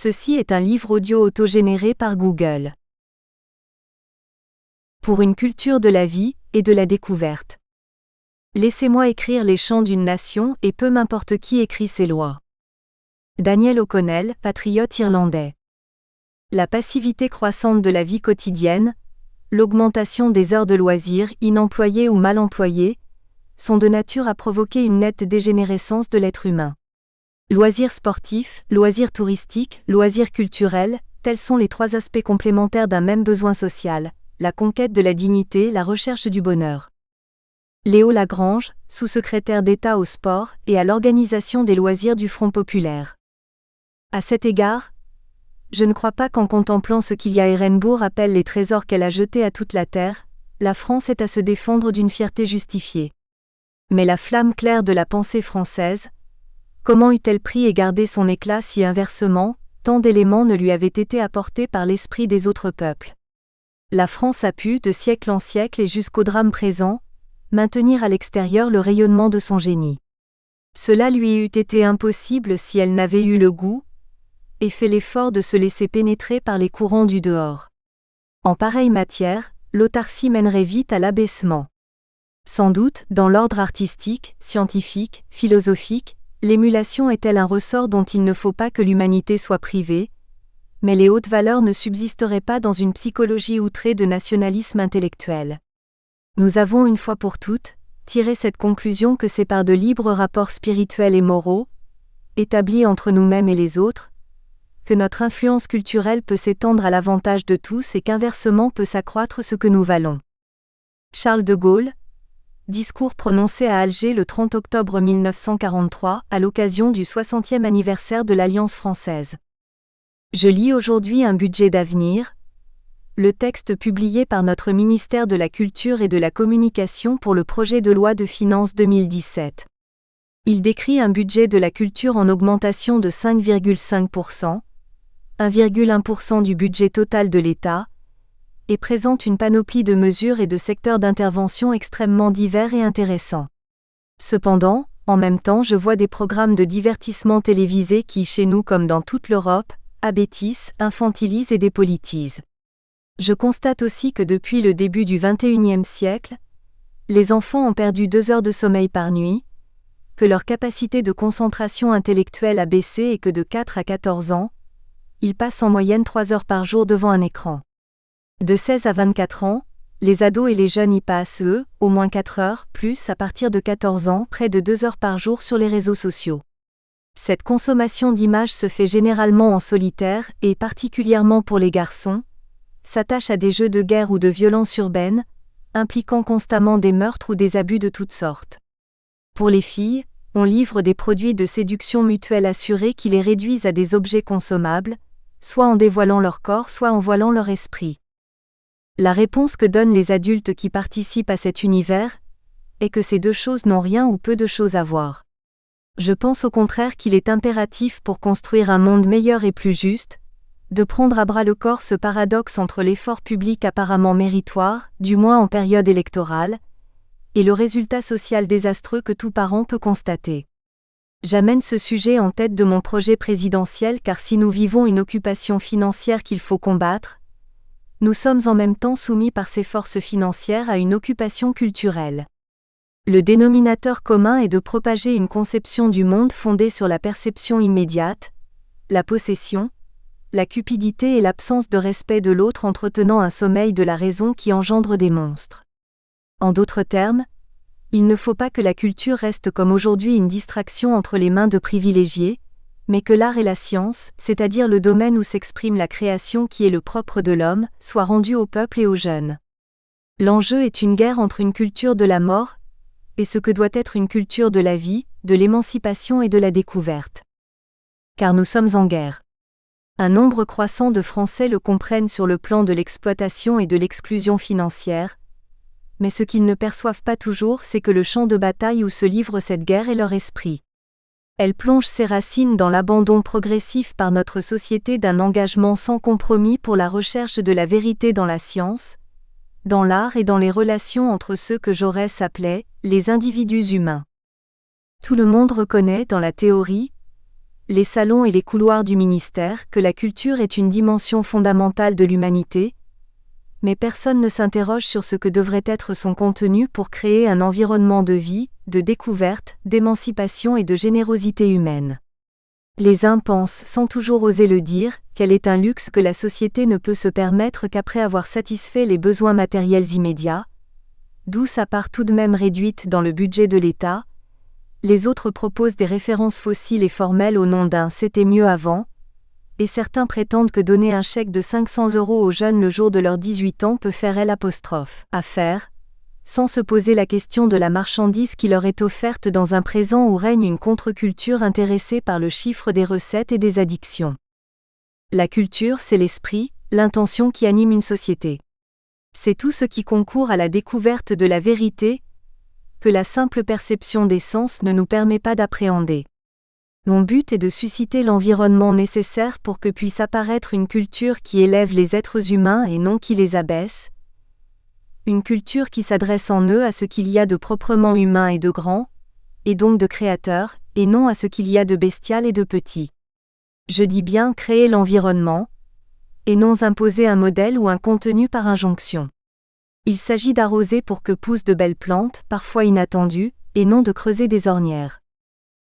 Ceci est un livre audio autogénéré par Google. Pour une culture de la vie et de la découverte. Laissez-moi écrire les chants d'une nation et peu m'importe qui écrit ses lois. Daniel O'Connell, patriote irlandais. La passivité croissante de la vie quotidienne, l'augmentation des heures de loisirs, inemployées ou mal employées, sont de nature à provoquer une nette dégénérescence de l'être humain. Loisirs sportifs, loisirs touristiques, loisirs culturels, tels sont les trois aspects complémentaires d'un même besoin social, la conquête de la dignité, la recherche du bonheur. Léo Lagrange, sous-secrétaire d'État au sport et à l'organisation des loisirs du Front populaire. À cet égard, je ne crois pas qu'en contemplant ce qu'Ilya Ehrenburg appelle les trésors qu'elle a jetés à toute la terre, la France ait à se défendre d'une fierté justifiée. Mais la flamme claire de la pensée française, comment eût-elle pris et gardé son éclat si inversement, tant d'éléments ne lui avaient été apportés par l'esprit des autres peuples? La France a pu, de siècle en siècle et jusqu'au drame présent, maintenir à l'extérieur le rayonnement de son génie. Cela lui eût été impossible si elle n'avait eu le goût et fait l'effort de se laisser pénétrer par les courants du dehors. En pareille matière, l'autarcie mènerait vite à l'abaissement. Sans doute, dans l'ordre artistique, scientifique, philosophique, l'émulation est-elle un ressort dont il ne faut pas que l'humanité soit privée, mais les hautes valeurs ne subsisteraient pas dans une psychologie outrée de nationalisme intellectuel. Nous avons une fois pour toutes tiré cette conclusion que c'est par de libres rapports spirituels et moraux, établis entre nous-mêmes et les autres, que notre influence culturelle peut s'étendre à l'avantage de tous et qu'inversement peut s'accroître ce que nous valons. Charles de Gaulle. Discours prononcé à Alger le 30 octobre 1943, à l'occasion du 60e anniversaire de l'Alliance française. Je lis aujourd'hui un budget d'avenir, le texte publié par notre ministère de la Culture et de la Communication pour le projet de loi de finances 2017. Il décrit un budget de la culture en augmentation de 5,5%, 1,1% du budget total de l'État, et présente une panoplie de mesures et de secteurs d'intervention extrêmement divers et intéressants. Cependant, en même temps je vois des programmes de divertissement télévisés qui, chez nous comme dans toute l'Europe, abêtissent, infantilisent et dépolitisent. Je constate aussi que depuis le début du XXIe siècle, les enfants ont perdu 2 heures de sommeil par nuit, que leur capacité de concentration intellectuelle a baissé et que de 4 à 14 ans, ils passent en moyenne 3 heures par jour devant un écran. De 16 à 24 ans, les ados et les jeunes y passent, eux, au moins 4 heures, plus à partir de 14 ans, près de 2 heures par jour sur les réseaux sociaux. Cette consommation d'images se fait généralement en solitaire et, particulièrement pour les garçons, s'attache à des jeux de guerre ou de violence urbaine, impliquant constamment des meurtres ou des abus de toutes sortes. Pour les filles, on livre des produits de séduction mutuelle assurés qui les réduisent à des objets consommables, soit en dévoilant leur corps, soit en voilant leur esprit. La réponse que donnent les adultes qui participent à cet univers est que ces deux choses n'ont rien ou peu de choses à voir. Je pense au contraire qu'il est impératif pour construire un monde meilleur et plus juste, de prendre à bras le corps ce paradoxe entre l'effort public apparemment méritoire, du moins en période électorale, et le résultat social désastreux que tout parent peut constater. J'amène ce sujet en tête de mon projet présidentiel car si nous vivons une occupation financière qu'il faut combattre, nous sommes en même temps soumis par ces forces financières à une occupation culturelle. Le dénominateur commun est de propager une conception du monde fondée sur la perception immédiate, la possession, la cupidité et l'absence de respect de l'autre entretenant un sommeil de la raison qui engendre des monstres. En d'autres termes, il ne faut pas que la culture reste comme aujourd'hui une distraction entre les mains de privilégiés, mais que l'art et la science, c'est-à-dire le domaine où s'exprime la création qui est le propre de l'homme, soient rendus au peuple et aux jeunes. L'enjeu est une guerre entre une culture de la mort et ce que doit être une culture de la vie, de l'émancipation et de la découverte. Car nous sommes en guerre. Un nombre croissant de Français le comprennent sur le plan de l'exploitation et de l'exclusion financière, mais ce qu'ils ne perçoivent pas toujours, c'est que le champ de bataille où se livre cette guerre est leur esprit. Elle plonge ses racines dans l'abandon progressif par notre société d'un engagement sans compromis pour la recherche de la vérité dans la science, dans l'art et dans les relations entre ceux que Jaurès appelait les individus humains. Tout le monde reconnaît, dans la théorie, les salons et les couloirs du ministère que la culture est une dimension fondamentale de l'humanité, mais personne ne s'interroge sur ce que devrait être son contenu pour créer un environnement de vie, de découverte, d'émancipation et de générosité humaine. Les uns pensent, sans toujours oser le dire, qu'elle est un luxe que la société ne peut se permettre qu'après avoir satisfait les besoins matériels immédiats, d'où sa part tout de même réduite dans le budget de l'État. Les autres proposent des références fossiles et formelles au nom d'un « c'était mieux avant », et certains prétendent que donner un chèque de 500 € aux jeunes le jour de leurs 18 ans peut faire affaire, sans se poser la question de la marchandise qui leur est offerte dans un présent où règne une contre-culture intéressée par le chiffre des recettes et des addictions. La culture, c'est l'esprit, l'intention qui anime une société. C'est tout ce qui concourt à la découverte de la vérité, que la simple perception des sens ne nous permet pas d'appréhender. Mon but est de susciter l'environnement nécessaire pour que puisse apparaître une culture qui élève les êtres humains et non qui les abaisse, une culture qui s'adresse en eux à ce qu'il y a de proprement humain et de grand, et donc de créateur, et non à ce qu'il y a de bestial et de petit. Je dis bien créer l'environnement, et non imposer un modèle ou un contenu par injonction. Il s'agit d'arroser pour que poussent de belles plantes, parfois inattendues, et non de creuser des ornières.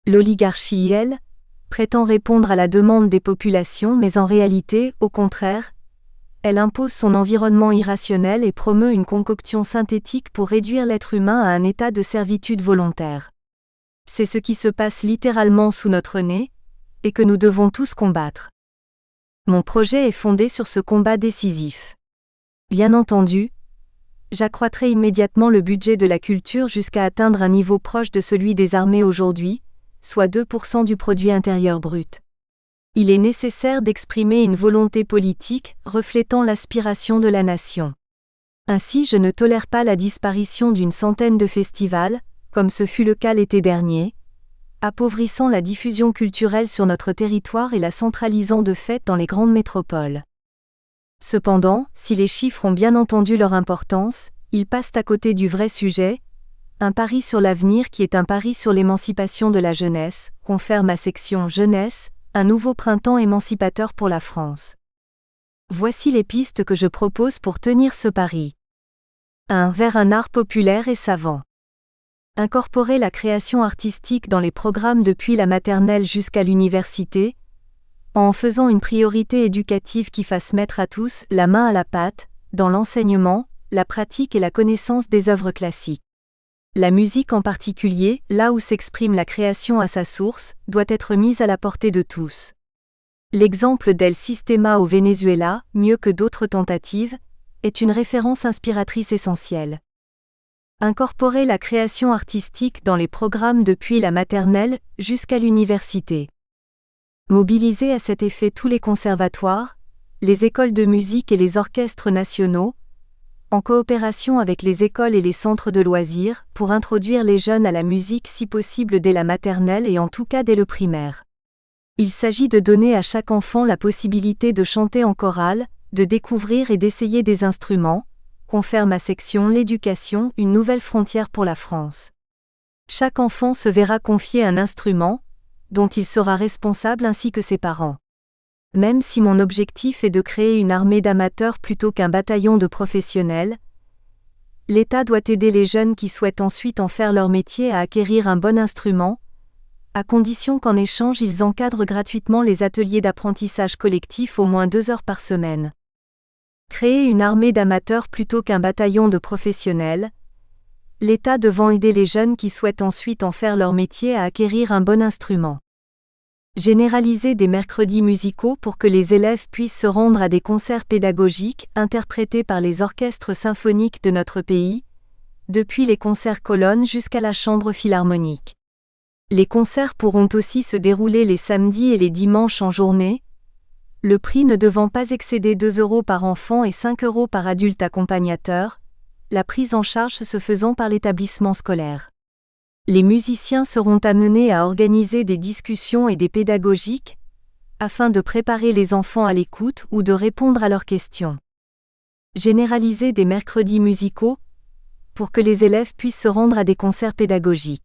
L'oligarchie, elle, prétend répondre à la demande des populations, mais en réalité, au contraire, elle impose son environnement irrationnel et promeut une concoction synthétique pour réduire l'être humain à un état de servitude volontaire. C'est ce qui se passe littéralement sous notre nez, et que nous devons tous combattre. Mon projet est fondé sur ce combat décisif. Bien entendu, j'accroîtrai immédiatement le budget de la culture jusqu'à atteindre un niveau proche de celui des armées aujourd'hui, soit 2% du produit intérieur brut. Il est nécessaire d'exprimer une volonté politique reflétant l'aspiration de la nation. Ainsi, je ne tolère pas la disparition d'une centaine de festivals, comme ce fut le cas l'été dernier, appauvrissant la diffusion culturelle sur notre territoire et la centralisant de fait dans les grandes métropoles. Cependant, si les chiffres ont bien entendu leur importance, ils passent à côté du vrai sujet, un pari sur l'avenir qui est un pari sur l'émancipation de la jeunesse, confère ma section Jeunesse, un nouveau printemps émancipateur pour la France. Voici les pistes que je propose pour tenir ce pari. 1. Vers un art populaire et savant. Incorporer la création artistique dans les programmes depuis la maternelle jusqu'à l'université, en faisant une priorité éducative qui fasse mettre à tous la main à la pâte, dans l'enseignement, la pratique et la connaissance des œuvres classiques. La musique en particulier, là où s'exprime la création à sa source, doit être mise à la portée de tous. L'exemple d'El Sistema au Venezuela, mieux que d'autres tentatives, est une référence inspiratrice essentielle. Incorporer la création artistique dans les programmes depuis la maternelle jusqu'à l'université. Mobiliser à cet effet tous les conservatoires, les écoles de musique et les orchestres nationaux, en coopération avec les écoles et les centres de loisirs, pour introduire les jeunes à la musique si possible dès la maternelle et en tout cas dès le primaire. Il s'agit de donner à chaque enfant la possibilité de chanter en chorale, de découvrir et d'essayer des instruments, confère ma section L'éducation, une nouvelle frontière pour la France. Chaque enfant se verra confier un instrument, dont il sera responsable ainsi que ses parents. Même si mon objectif est de créer une armée d'amateurs plutôt qu'un bataillon de professionnels, l'État doit aider les jeunes qui souhaitent ensuite en faire leur métier à acquérir un bon instrument, à condition qu'en échange ils encadrent gratuitement les ateliers d'apprentissage collectif au moins 2 heures par semaine. Créer une armée d'amateurs plutôt qu'un bataillon de professionnels, l'État devant aider les jeunes qui souhaitent ensuite en faire leur métier à acquérir un bon instrument. Généraliser des mercredis musicaux pour que les élèves puissent se rendre à des concerts pédagogiques interprétés par les orchestres symphoniques de notre pays, depuis les concerts colonnes jusqu'à la chambre philharmonique. Les concerts pourront aussi se dérouler les samedis et les dimanches en journée, le prix ne devant pas excéder 2 € par enfant et 5 € par adulte accompagnateur, la prise en charge se faisant par l'établissement scolaire. Les musiciens seront amenés à organiser des discussions et des pédagogiques, afin de préparer les enfants à l'écoute ou de répondre à leurs questions. Généraliser des mercredis musicaux, pour que les élèves puissent se rendre à des concerts pédagogiques.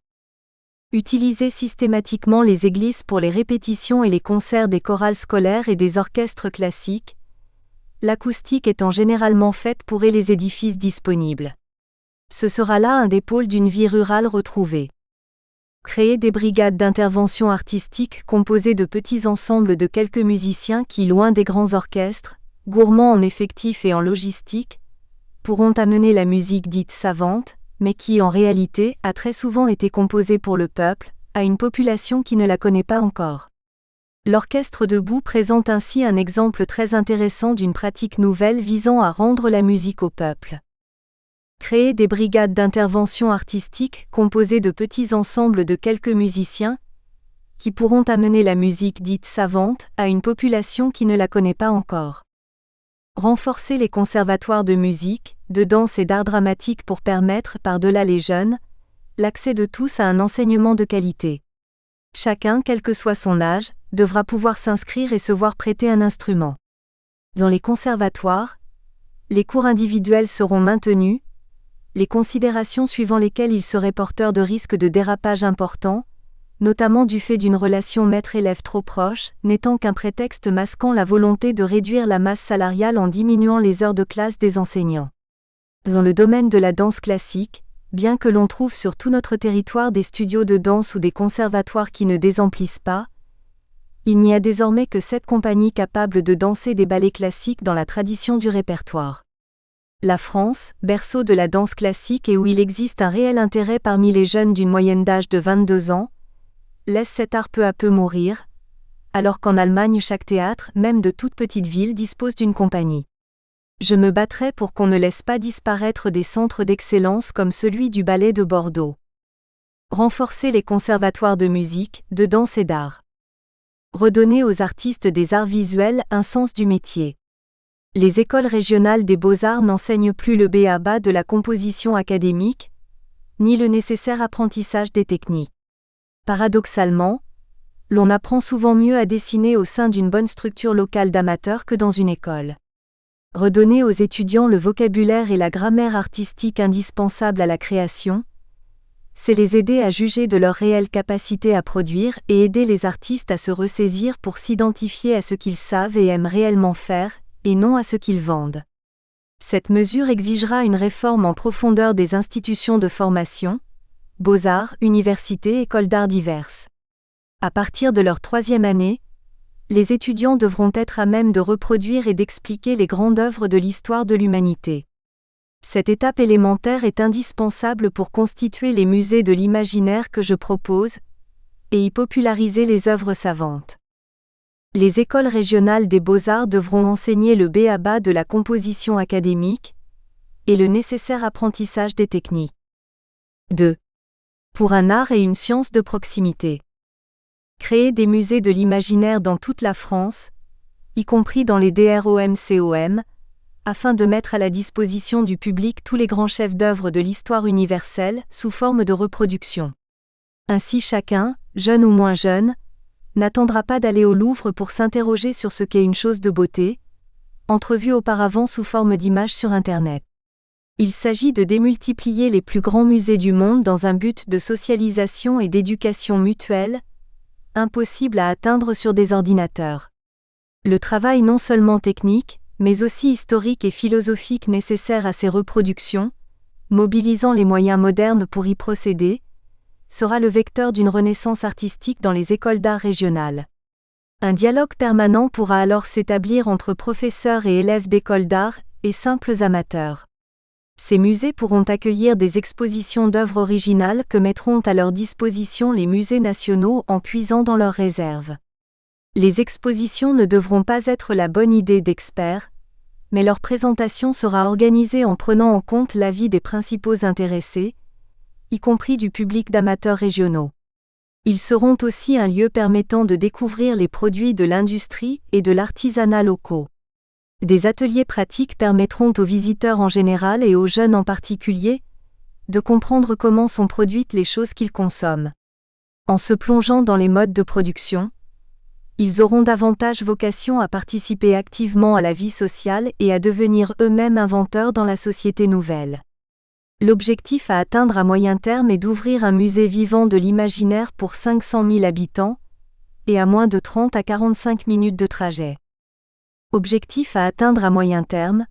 Utiliser systématiquement les églises pour les répétitions et les concerts des chorales scolaires et des orchestres classiques, l'acoustique étant généralement faite pour les édifices disponibles. Ce sera là un des pôles d'une vie rurale retrouvée. Créer des brigades d'intervention artistique composées de petits ensembles de quelques musiciens qui, loin des grands orchestres, gourmands en effectifs et en logistique, pourront amener la musique dite savante, mais qui en réalité a très souvent été composée pour le peuple, à une population qui ne la connaît pas encore. L'orchestre debout présente ainsi un exemple très intéressant d'une pratique nouvelle visant à rendre la musique au peuple. Créer des brigades d'intervention artistique composées de petits ensembles de quelques musiciens, qui pourront amener la musique dite savante à une population qui ne la connaît pas encore. Renforcer les conservatoires de musique, de danse et d'art dramatique pour permettre, par-delà les jeunes, l'accès de tous à un enseignement de qualité. Chacun, quel que soit son âge, devra pouvoir s'inscrire et se voir prêter un instrument. Dans les conservatoires, les cours individuels seront maintenus, les considérations suivant lesquelles il serait porteur de risques de dérapage importants, notamment du fait d'une relation maître-élève trop proche, n'étant qu'un prétexte masquant la volonté de réduire la masse salariale en diminuant les heures de classe des enseignants. Dans le domaine de la danse classique, bien que l'on trouve sur tout notre territoire des studios de danse ou des conservatoires qui ne désemplissent pas, il n'y a désormais que 7 compagnies capables de danser des ballets classiques dans la tradition du répertoire. La France, berceau de la danse classique et où il existe un réel intérêt parmi les jeunes d'une moyenne d'âge de 22 ans, laisse cet art peu à peu mourir, alors qu'en Allemagne chaque théâtre, même de toute petite ville, dispose d'une compagnie. Je me battrai pour qu'on ne laisse pas disparaître des centres d'excellence comme celui du ballet de Bordeaux. Renforcer les conservatoires de musique, de danse et d'art. Redonner aux artistes des arts visuels un sens du métier. Les écoles régionales des beaux-arts n'enseignent plus le b.a.-ba de la composition académique, ni le nécessaire apprentissage des techniques. Paradoxalement, l'on apprend souvent mieux à dessiner au sein d'une bonne structure locale d'amateurs que dans une école. Redonner aux étudiants le vocabulaire et la grammaire artistique indispensables à la création, c'est les aider à juger de leur réelle capacité à produire et aider les artistes à se ressaisir pour s'identifier à ce qu'ils savent et aiment réellement faire, et non à ce qu'ils vendent. Cette mesure exigera une réforme en profondeur des institutions de formation, beaux-arts, universités, écoles d'art diverses. À partir de leur 3e année, les étudiants devront être à même de reproduire et d'expliquer les grandes œuvres de l'histoire de l'humanité. Cette étape élémentaire est indispensable pour constituer les musées de l'imaginaire que je propose, et y populariser les œuvres savantes. Les écoles régionales des beaux-arts devront enseigner le b.a.-ba de la composition académique et le nécessaire apprentissage des techniques. 2. Pour un art et une science de proximité. Créer des musées de l'imaginaire dans toute la France, y compris dans les DROM-COM, afin de mettre à la disposition du public tous les grands chefs-d'œuvre de l'histoire universelle sous forme de reproduction. Ainsi chacun, jeune ou moins jeune, n'attendra pas d'aller au Louvre pour s'interroger sur ce qu'est une chose de beauté, entrevue auparavant sous forme d'images sur Internet. Il s'agit de démultiplier les plus grands musées du monde dans un but de socialisation et d'éducation mutuelle, impossible à atteindre sur des ordinateurs. Le travail non seulement technique, mais aussi historique et philosophique nécessaire à ces reproductions, mobilisant les moyens modernes pour y procéder, sera le vecteur d'une renaissance artistique dans les écoles d'art régionales. Un dialogue permanent pourra alors s'établir entre professeurs et élèves d'écoles d'art et simples amateurs. Ces musées pourront accueillir des expositions d'œuvres originales que mettront à leur disposition les musées nationaux en puisant dans leurs réserves. Les expositions ne devront pas être la bonne idée d'experts, mais leur présentation sera organisée en prenant en compte l'avis des principaux intéressés, y compris du public d'amateurs régionaux. Ils seront aussi un lieu permettant de découvrir les produits de l'industrie et de l'artisanat locaux. Des ateliers pratiques permettront aux visiteurs en général et aux jeunes en particulier de comprendre comment sont produites les choses qu'ils consomment. En se plongeant dans les modes de production, ils auront davantage vocation à participer activement à la vie sociale et à devenir eux-mêmes inventeurs dans la société nouvelle. L'objectif à atteindre à moyen terme est d'ouvrir un musée vivant de l'imaginaire pour 500 000 habitants, et à moins de 30 à 45 minutes de trajet. Objectif à atteindre à moyen terme: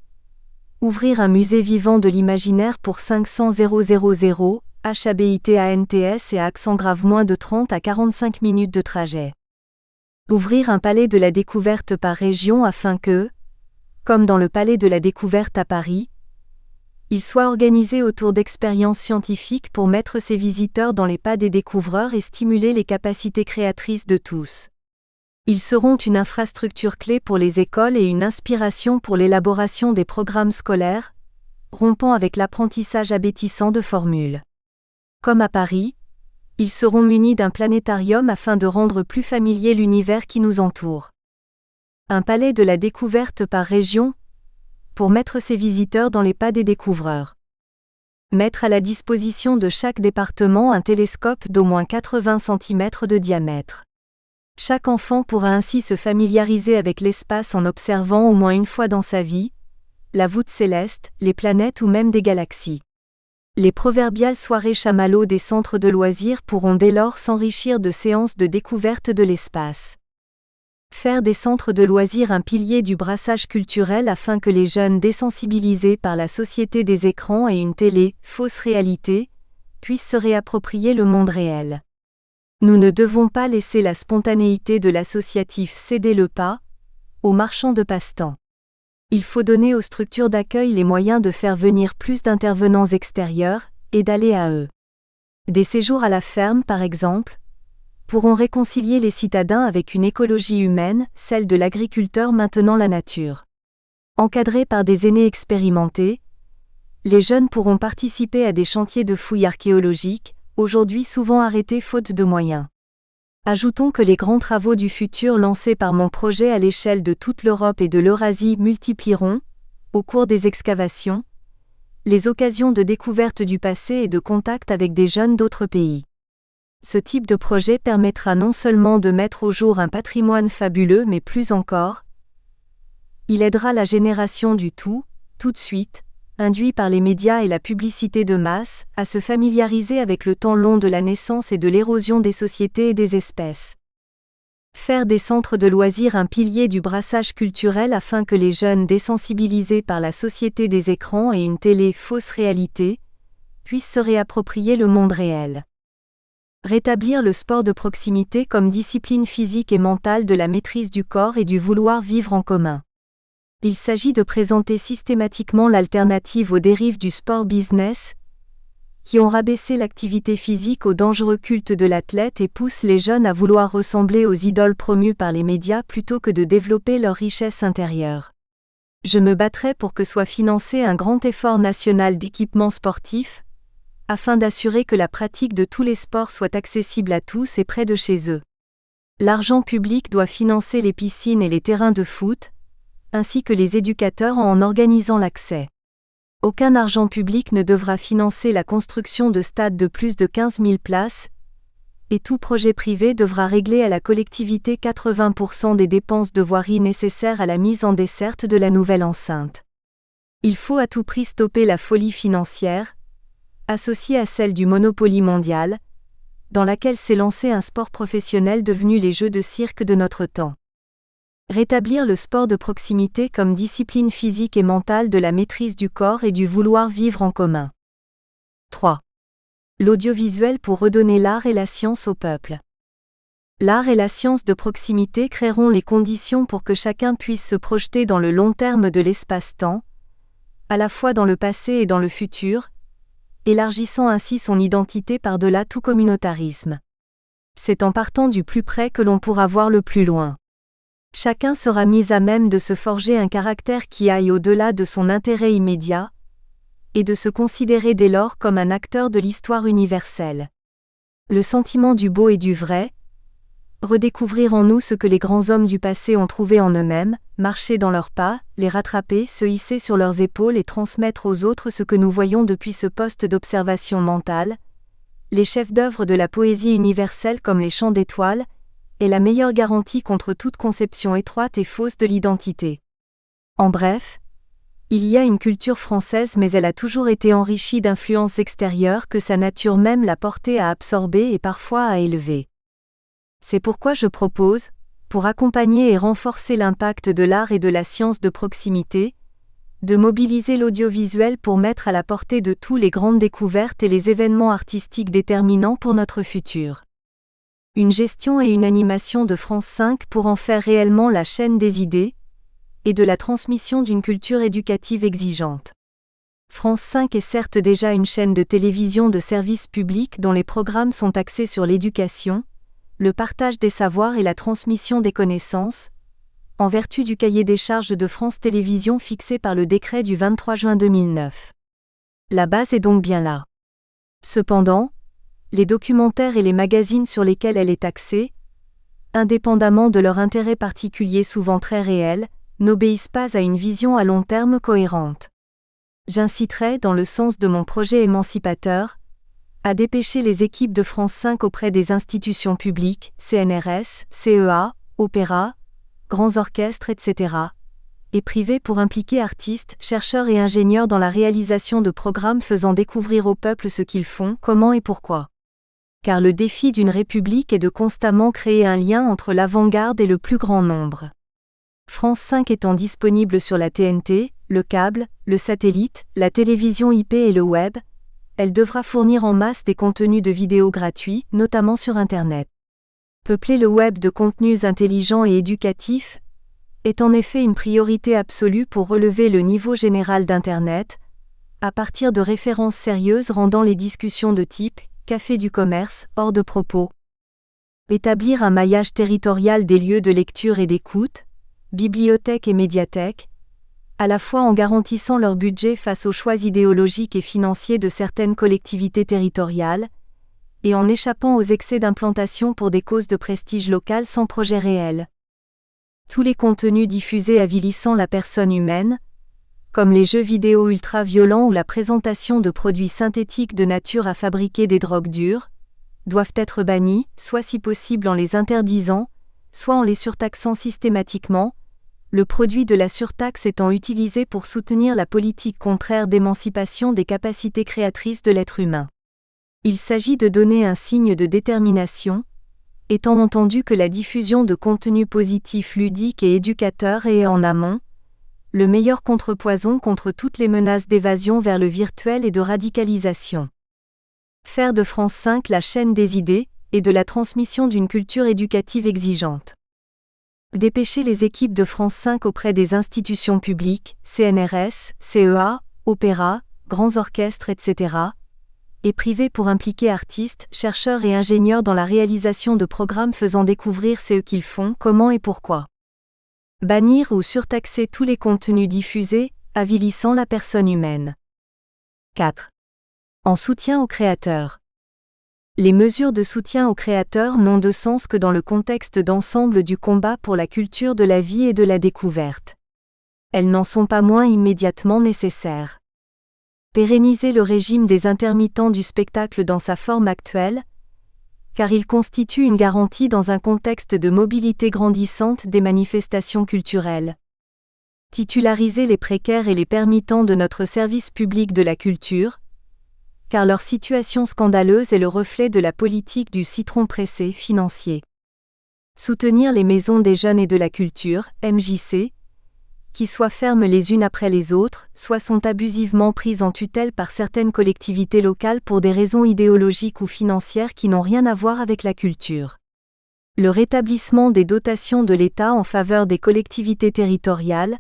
ouvrir un musée vivant de l'imaginaire pour 500 000 habitants et à accent grave moins de 30 à 45 minutes de trajet. Ouvrir un palais de la découverte par région afin que, comme dans le palais de la découverte à Paris, il soit organisé autour d'expériences scientifiques pour mettre ses visiteurs dans les pas des découvreurs et stimuler les capacités créatrices de tous. Ils seront une infrastructure clé pour les écoles et une inspiration pour l'élaboration des programmes scolaires, rompant avec l'apprentissage abétissant de formules. Comme à Paris, ils seront munis d'un planétarium afin de rendre plus familier l'univers qui nous entoure. Un palais de la découverte par région, pour mettre ses visiteurs dans les pas des découvreurs. Mettre à la disposition de chaque département un télescope d'au moins 80 cm de diamètre. Chaque enfant pourra ainsi se familiariser avec l'espace en observant au moins une fois dans sa vie la voûte céleste, les planètes ou même des galaxies. Les proverbiales soirées chamallows des centres de loisirs pourront dès lors s'enrichir de séances de découverte de l'espace. Faire des centres de loisirs un pilier du brassage culturel afin que les jeunes désensibilisés par la société des écrans et une télé, fausse réalité, puissent se réapproprier le monde réel. Nous ne devons pas laisser la spontanéité de l'associatif céder le pas aux marchands de passe-temps. Il faut donner aux structures d'accueil les moyens de faire venir plus d'intervenants extérieurs et d'aller à eux. Des séjours à la ferme, par exemple, pourront réconcilier les citadins avec une écologie humaine, celle de l'agriculteur maintenant la nature. Encadrés par des aînés expérimentés, les jeunes pourront participer à des chantiers de fouilles archéologiques, aujourd'hui souvent arrêtés faute de moyens. Ajoutons que les grands travaux du futur lancés par mon projet à l'échelle de toute l'Europe et de l'Eurasie multiplieront, au cours des excavations, les occasions de découverte du passé et de contact avec des jeunes d'autres pays. Ce type de projet permettra non seulement de mettre au jour un patrimoine fabuleux mais plus encore, il aidera la génération du tout de suite, induit par les médias et la publicité de masse, à se familiariser avec le temps long de la naissance et de l'érosion des sociétés et des espèces. Faire des centres de loisirs un pilier du brassage culturel afin que les jeunes désensibilisés par la société des écrans et une télé fausse réalité puissent se réapproprier le monde réel. Rétablir le sport de proximité comme discipline physique et mentale de la maîtrise du corps et du vouloir vivre en commun. Il s'agit de présenter systématiquement l'alternative aux dérives du sport business, qui ont rabaissé l'activité physique au dangereux culte de l'athlète et poussent les jeunes à vouloir ressembler aux idoles promues par les médias plutôt que de développer leur richesse intérieure. Je me battrai pour que soit financé un grand effort national d'équipement sportif, afin d'assurer que la pratique de tous les sports soit accessible à tous et près de chez eux. L'argent public doit financer les piscines et les terrains de foot, ainsi que les éducateurs en organisant l'accès. Aucun argent public ne devra financer la construction de stades de plus de 15 000 places, et tout projet privé devra régler à la collectivité 80% des dépenses de voirie nécessaires à la mise en desserte de la nouvelle enceinte. Il faut à tout prix stopper la folie financière, associée à celle du Monopoly mondial, dans laquelle s'est lancé un sport professionnel devenu les jeux de cirque de notre temps. Rétablir le sport de proximité comme discipline physique et mentale de la maîtrise du corps et du vouloir vivre en commun. 3. L'audiovisuel pour redonner l'art et la science au peuple. L'art et la science de proximité créeront les conditions pour que chacun puisse se projeter dans le long terme de l'espace-temps, à la fois dans le passé et dans le futur, élargissant ainsi son identité par-delà tout communautarisme. C'est en partant du plus près que l'on pourra voir le plus loin. Chacun sera mis à même de se forger un caractère qui aille au-delà de son intérêt immédiat, et de se considérer dès lors comme un acteur de l'histoire universelle. Le sentiment du beau et du vrai, redécouvrir en nous ce que les grands hommes du passé ont trouvé en eux-mêmes, marcher dans leurs pas, les rattraper, se hisser sur leurs épaules et transmettre aux autres ce que nous voyons depuis ce poste d'observation mentale, les chefs d'œuvre de la poésie universelle comme les chants d'étoiles, est la meilleure garantie contre toute conception étroite et fausse de l'identité. En bref, Il y a une culture française, mais elle a toujours été enrichie d'influences extérieures que sa nature même l'a portée à absorber et parfois à élever. C'est pourquoi je propose, pour accompagner et renforcer l'impact de l'art et de la science de proximité, de mobiliser l'audiovisuel pour mettre à la portée de tous les grandes découvertes et les événements artistiques déterminants pour notre futur. Une gestion et une animation de France 5 pour en faire réellement la chaîne des idées et de la transmission d'une culture éducative exigeante. France 5 est certes déjà une chaîne de télévision de service public dont les programmes sont axés sur l'éducation, le partage des savoirs et la transmission des connaissances, en vertu du cahier des charges de France Télévisions fixé par le décret du 23 juin 2009. La base est donc bien là. Cependant, les documentaires et les magazines sur lesquels elle est axée, indépendamment de leur intérêt particulier souvent très réel, n'obéissent pas à une vision à long terme cohérente. J'inciterai, dans le sens de mon projet émancipateur, à dépêcher les équipes de France 5 auprès des institutions publiques, CNRS, CEA, opéra, grands orchestres, etc., et privées pour impliquer artistes, chercheurs et ingénieurs dans la réalisation de programmes faisant découvrir au peuple ce qu'ils font, comment et pourquoi. Car le défi d'une république est de constamment créer un lien entre l'avant-garde et le plus grand nombre. France 5 étant disponible sur la TNT, le câble, le satellite, la télévision IP et le web, elle devra fournir en masse des contenus de vidéos gratuits, notamment sur Internet. Peupler le web de contenus intelligents et éducatifs est en effet une priorité absolue pour relever le niveau général d'Internet, à partir de références sérieuses rendant les discussions de type « café du commerce » hors de propos. Établir un maillage territorial des lieux de lecture et d'écoute, bibliothèques et médiathèques, à la fois en garantissant leur budget face aux choix idéologiques et financiers de certaines collectivités territoriales, et en échappant aux excès d'implantation pour des causes de prestige local sans projet réel. Tous les contenus diffusés avilissant la personne humaine, comme les jeux vidéo ultra-violents ou la présentation de produits synthétiques de nature à fabriquer des drogues dures, doivent être bannis, soit si possible en les interdisant, soit en les surtaxant systématiquement, le produit de la surtaxe étant utilisé pour soutenir la politique contraire d'émancipation des capacités créatrices de l'être humain. Il s'agit de donner un signe de détermination, étant entendu que la diffusion de contenus positifs ludiques et éducateurs est, en amont, le meilleur contrepoison contre toutes les menaces d'évasion vers le virtuel et de radicalisation. Faire de France 5 la chaîne des idées et de la transmission d'une culture éducative exigeante. Dépêcher les équipes de France 5 auprès des institutions publiques, CNRS, CEA, opéra, grands orchestres, etc., et privées pour impliquer artistes, chercheurs et ingénieurs dans la réalisation de programmes faisant découvrir ce qu'ils font, comment et pourquoi. Bannir ou surtaxer tous les contenus diffusés, avilissant la personne humaine. 4. En soutien aux créateurs. Les mesures de soutien aux créateurs n'ont de sens que dans le contexte d'ensemble du combat pour la culture de la vie et de la découverte. Elles n'en sont pas moins immédiatement nécessaires. Pérenniser le régime des intermittents du spectacle dans sa forme actuelle, car il constitue une garantie dans un contexte de mobilité grandissante des manifestations culturelles. Titulariser les précaires et les permittents de notre service public de la culture, car leur situation scandaleuse est le reflet de la politique du citron pressé financier. Soutenir les maisons des jeunes et de la culture, MJC, qui soit ferment les unes après les autres, soit sont abusivement prises en tutelle par certaines collectivités locales pour des raisons idéologiques ou financières qui n'ont rien à voir avec la culture. Le rétablissement des dotations de l'État en faveur des collectivités territoriales,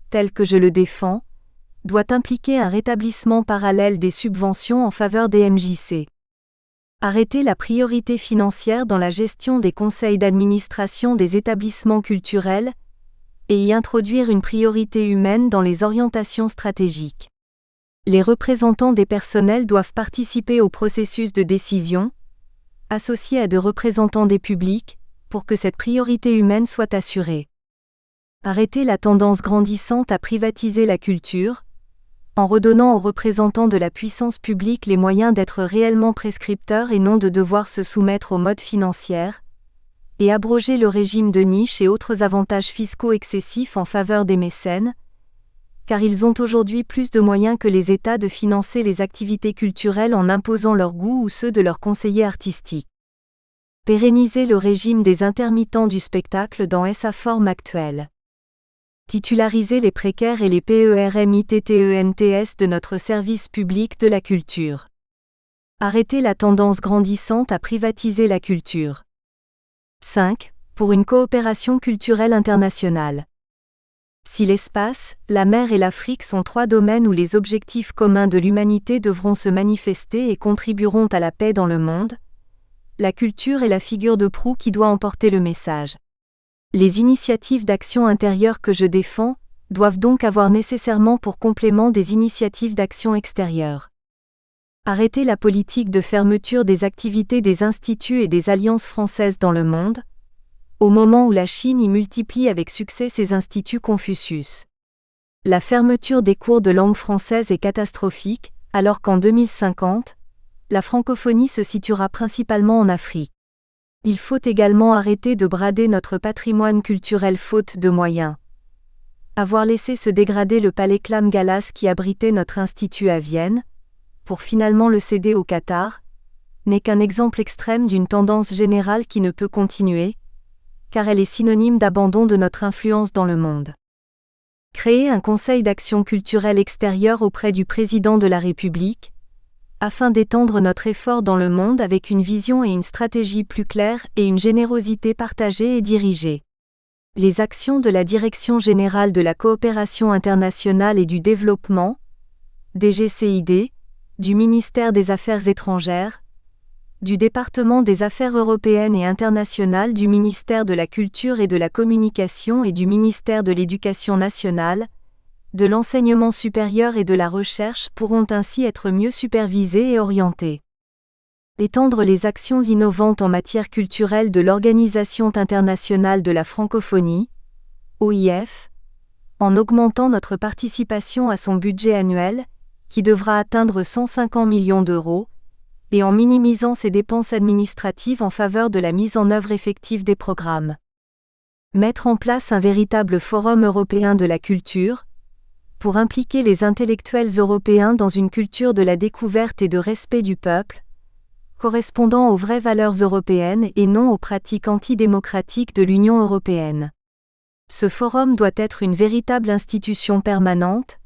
tel que je le défends, doit impliquer un rétablissement parallèle des subventions en faveur des MJC. Arrêter la priorité financière dans la gestion des conseils d'administration des établissements culturels, et y introduire une priorité humaine dans les orientations stratégiques. Les représentants des personnels doivent participer au processus de décision, associés à des représentants des publics, pour que cette priorité humaine soit assurée. Arrêter la tendance grandissante à privatiser la culture, en redonnant aux représentants de la puissance publique les moyens d'être réellement prescripteurs et non de devoir se soumettre aux modes financières, et abroger le régime de niche et autres avantages fiscaux excessifs en faveur des mécènes, car ils ont aujourd'hui plus de moyens que les États de financer les activités culturelles en imposant leur goût ou ceux de leurs conseillers artistiques. Pérenniser le régime des intermittents du spectacle dans sa forme actuelle. Titulariser les précaires et les PERMITTENTS de notre service public de la culture. Arrêter la tendance grandissante à privatiser la culture. 5. Pour une coopération culturelle internationale. Si l'espace, la mer et l'Afrique sont 3 domaines où les objectifs communs de l'humanité devront se manifester et contribueront à la paix dans le monde, la culture est la figure de proue qui doit emporter le message. Les initiatives d'action intérieure que je défends doivent donc avoir nécessairement pour complément des initiatives d'action extérieure. Arrêter la politique de fermeture des activités des instituts et des alliances françaises dans le monde, au moment où la Chine y multiplie avec succès ses instituts Confucius. La fermeture des cours de langue française est catastrophique, alors qu'en 2050, la francophonie se situera principalement en Afrique. Il faut également arrêter de brader notre patrimoine culturel faute de moyens. Avoir laissé se dégrader le palais Clam Gallas qui abritait notre institut à Vienne, pour finalement le céder au Qatar, n'est qu'un exemple extrême d'une tendance générale qui ne peut continuer, car elle est synonyme d'abandon de notre influence dans le monde. Créer un conseil d'action culturelle extérieure auprès du président de la République, afin d'étendre notre effort dans le monde avec une vision et une stratégie plus claires et une générosité partagée et dirigée. Les actions de la Direction générale de la coopération internationale et du développement, DGCID, du ministère des Affaires étrangères, du département des Affaires européennes et internationales du ministère de la Culture et de la Communication et du ministère de l'Éducation nationale, de l'enseignement supérieur et de la recherche pourront ainsi être mieux supervisées et orientées. Étendre les actions innovantes en matière culturelle de l'Organisation internationale de la francophonie, OIF, en augmentant notre participation à son budget annuel, qui devra atteindre 150 millions d'euros, et en minimisant ses dépenses administratives en faveur de la mise en œuvre effective des programmes. Mettre en place un véritable forum européen de la culture, pour impliquer les intellectuels européens dans une culture de la découverte et de respect du peuple, correspondant aux vraies valeurs européennes et non aux pratiques antidémocratiques de l'Union européenne. Ce forum doit être une véritable institution permanente,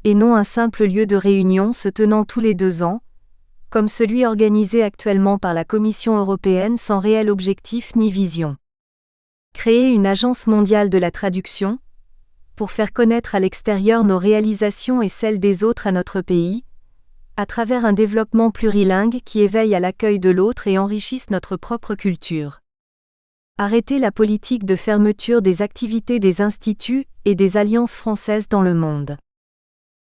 et non un simple lieu de réunion se tenant tous les 2 ans, comme celui organisé actuellement par la Commission européenne sans réel objectif ni vision. Créer une agence mondiale de la traduction, pour faire connaître à l'extérieur nos réalisations et celles des autres à notre pays, à travers un développement plurilingue qui éveille à l'accueil de l'autre et enrichisse notre propre culture. Arrêter la politique de fermeture des activités des instituts et des alliances françaises dans le monde.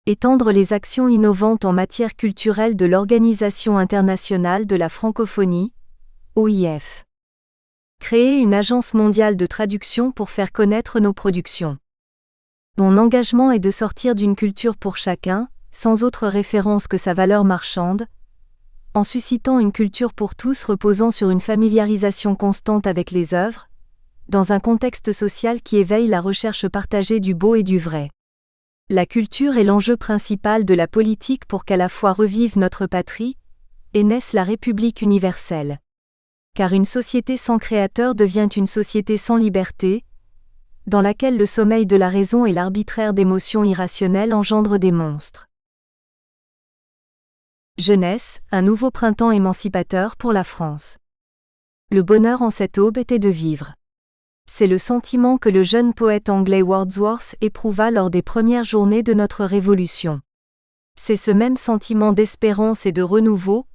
Étendre les actions innovantes en matière culturelle de l'Organisation internationale de la francophonie, OIF. Créer une agence mondiale de traduction pour faire connaître nos productions. Mon engagement est de sortir d'une culture pour chacun, sans autre référence que sa valeur marchande, en suscitant une culture pour tous reposant sur une familiarisation constante avec les œuvres, dans un contexte social qui éveille la recherche partagée du beau et du vrai. La culture est l'enjeu principal de la politique pour qu'à la fois revive notre patrie, et naisse la République universelle. Car une société sans créateur devient une société sans liberté, dans laquelle le sommeil de la raison et l'arbitraire d'émotions irrationnelles engendrent des monstres. Jeunesse, un nouveau printemps émancipateur pour la France. Le bonheur en cette aube était de vivre. C'est le sentiment que le jeune poète anglais Wordsworth éprouva lors des premières journées de notre Révolution. C'est ce même sentiment d'espérance et de renouveau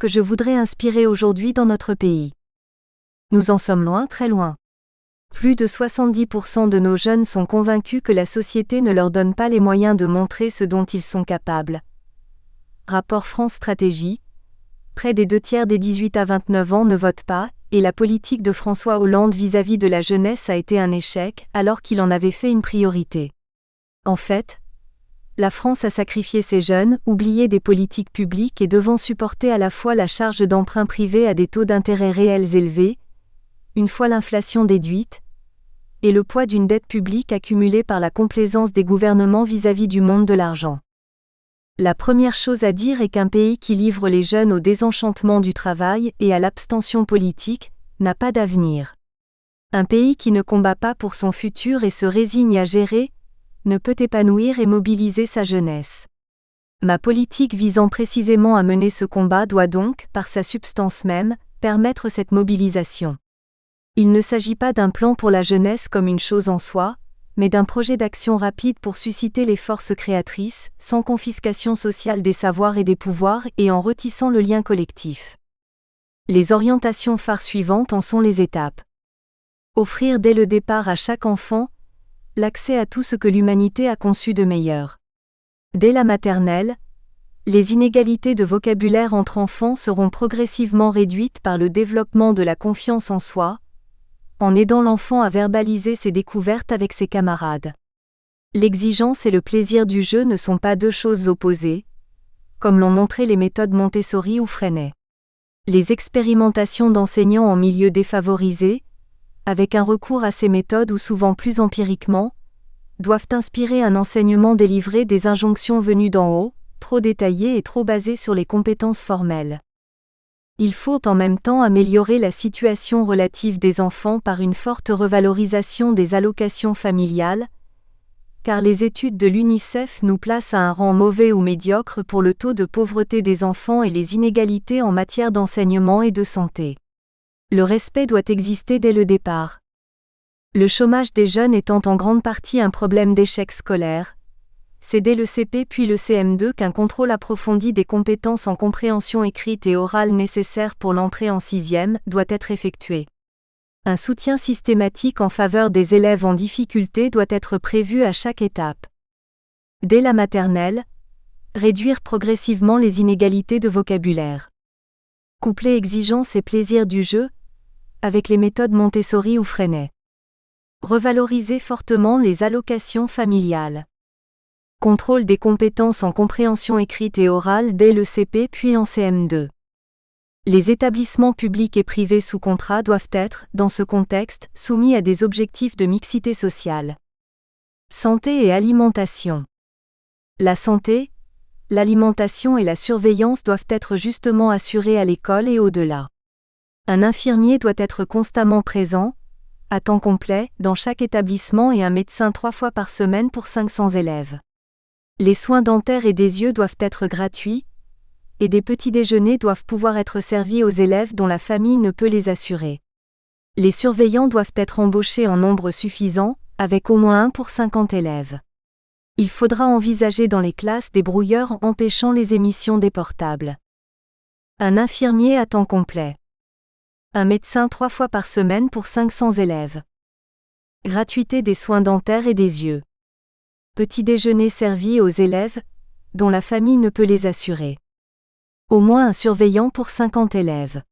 que je voudrais inspirer aujourd'hui dans notre pays. Nous en sommes loin, très loin. Plus de 70% de nos jeunes sont convaincus que la société ne leur donne pas les moyens de montrer ce dont ils sont capables. Rapport France Stratégie. Près des 2/3 des 18 à 29 ans ne votent pas, et la politique de François Hollande vis-à-vis de la jeunesse a été un échec, alors qu'il en avait fait une priorité. En fait, la France a sacrifié ses jeunes, oublié des politiques publiques et devant supporter à la fois la charge d'emprunt privé à des taux d'intérêt réels élevés, une fois l'inflation déduite, et le poids d'une dette publique accumulée par la complaisance des gouvernements vis-à-vis du monde de l'argent. La première chose à dire est qu'un pays qui livre les jeunes au désenchantement du travail et à l'abstention politique n'a pas d'avenir. Un pays qui ne combat pas pour son futur et se résigne à gérer ne peut épanouir et mobiliser sa jeunesse. Ma politique visant précisément à mener ce combat doit donc, par sa substance même, permettre cette mobilisation. Il ne s'agit pas d'un plan pour la jeunesse comme une chose en soi, mais d'un projet d'action rapide pour susciter les forces créatrices, sans confiscation sociale des savoirs et des pouvoirs et en retissant le lien collectif. Les orientations phares suivantes en sont les étapes. Offrir dès le départ à chaque enfant l'accès à tout ce que l'humanité a conçu de meilleur. Dès la maternelle, les inégalités de vocabulaire entre enfants seront progressivement réduites par le développement de la confiance en soi, en aidant l'enfant à verbaliser ses découvertes avec ses camarades. L'exigence et le plaisir du jeu ne sont pas deux choses opposées, comme l'ont montré les méthodes Montessori ou Freinet. Les expérimentations d'enseignants en milieu défavorisé, avec un recours à ces méthodes ou souvent plus empiriquement, doivent inspirer un enseignement délivré des injonctions venues d'en haut, trop détaillées et trop basées sur les compétences formelles. Il faut en même temps améliorer la situation relative des enfants par une forte revalorisation des allocations familiales, car les études de l'UNICEF nous placent à un rang mauvais ou médiocre pour le taux de pauvreté des enfants et les inégalités en matière d'enseignement et de santé. Le respect doit exister dès le départ. Le chômage des jeunes étant en grande partie un problème d'échec scolaire, c'est dès le CP puis le CM2 qu'un contrôle approfondi des compétences en compréhension écrite et orale nécessaires pour l'entrée en 6e doit être effectué. Un soutien systématique en faveur des élèves en difficulté doit être prévu à chaque étape. Dès la maternelle, réduire progressivement les inégalités de vocabulaire. Coupler exigence et plaisir du jeu, avec les méthodes Montessori ou Freinet. Revaloriser fortement les allocations familiales. Contrôle des compétences en compréhension écrite et orale dès le CP puis en CM2. Les établissements publics et privés sous contrat doivent être, dans ce contexte, soumis à des objectifs de mixité sociale. Santé et alimentation. La santé, l'alimentation et la surveillance doivent être justement assurées à l'école et au-delà. Un infirmier doit être constamment présent, à temps complet, dans chaque établissement et un médecin 3 fois par semaine pour 500 élèves. Les soins dentaires et des yeux doivent être gratuits, et des petits déjeuners doivent pouvoir être servis aux élèves dont la famille ne peut les assurer. Les surveillants doivent être embauchés en nombre suffisant, avec au moins 1 pour 50 élèves. Il faudra envisager dans les classes des brouilleurs empêchant les émissions des portables. Un infirmier à temps complet. Un médecin 3 fois par semaine pour 500 élèves. Gratuité des soins dentaires et des yeux. Petit déjeuner servi aux élèves, dont la famille ne peut les assurer. Au moins un surveillant pour 50 élèves.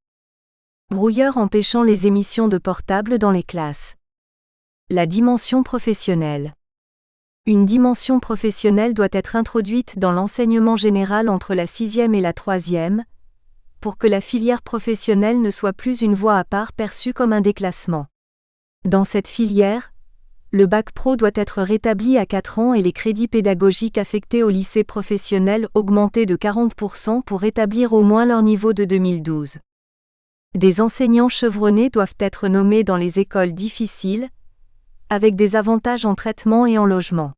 Brouilleurs empêchant les émissions de portables dans les classes. La dimension professionnelle. Une dimension professionnelle doit être introduite dans l'enseignement général entre la 6e et la 3e, pour que la filière professionnelle ne soit plus une voie à part perçue comme un déclassement. Dans cette filière, le bac pro doit être rétabli à 4 ans et les crédits pédagogiques affectés au lycée professionnel augmentés de 40% pour rétablir au moins leur niveau de 2012. Des enseignants chevronnés doivent être nommés dans les écoles difficiles, avec des avantages en traitement et en logement.